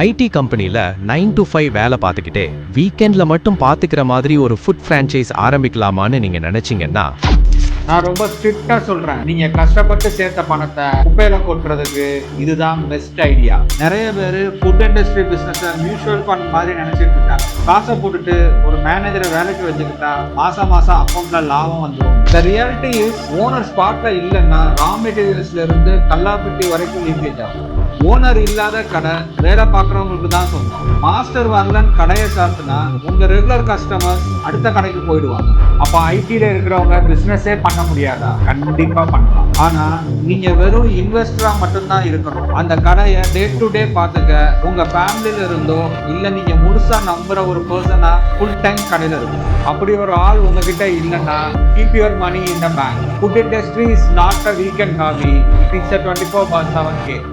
ID கம்பெனியில் 9 to 5 வேலை பார்த்துக்கிட்டே வீக்கெண்டில் மட்டும் பார்த்துக்கிற மாதிரி ஒரு ஃபுட் ஃப்ரான்ச்சைஸ் ஆரம்பிக்கலாமான்னு நீங்கள் நினச்சிங்கன்னா, நான் ரொம்ப ஸ்ட்ரிக்டா சொல்றேன், நீங்க கஷ்டப்பட்டு சேர்த்த பணத்தை குப்பையில கொட்டுறதுக்கு இதுதான் பெஸ்ட் ஐடியா. நிறைய பேர் food industry business mutual fund மாதிரி நினைச்சிட்டு இருக்காங்க. காசை போட்டுட்டு ஒரு மேனேஜரை வேலைக்கு வச்சுக்கிட்டா மாசம் அக்கௌண்ட்ல லாபம் வந்துடும். The reality is ஓனர் ஸ்பாட்ல இல்லைன்னா ரா மெட்டீரியல்ஸ்ல இருந்து கல்லாப்பட்டி வரைக்கும் லீக்கேஜ் ஆகும். ஓனர் இல்லாத கடை வேலை பார்க்குறவங்களுக்கு தான் சொந்தம். மாஸ்டர் வரலன்னு கடையை சாப்பிட்டுனா உங்க ரெகுலர் கஸ்டமர்ஸ் அடுத்த கடைக்கு போயிடுவாங்க. அப்போ ஐடியில் இருக்கிறவங்க பிஸ்னஸே பண்ண முடியாதா? கண்டிப்பா பண்ணலாம். ஆனா நீங்க வெறும் இன்வெஸ்டரா மட்டும்தான் இருக்கணும். அந்த கடையை டே டு டே பார்த்துக்க உங்க ஃபேமிலியில இருந்தோ இல்ல நீங்க முழுசா நம்புற ஒரு பர்சனா ஃபுல் டைம் கடையில இருக்கும். அப்படி ஒரு ஆள் உங்ககிட்ட இல்லைன்னா keep your money in the bank. Food industry is not a weekend hobby, it's a 24/7 game.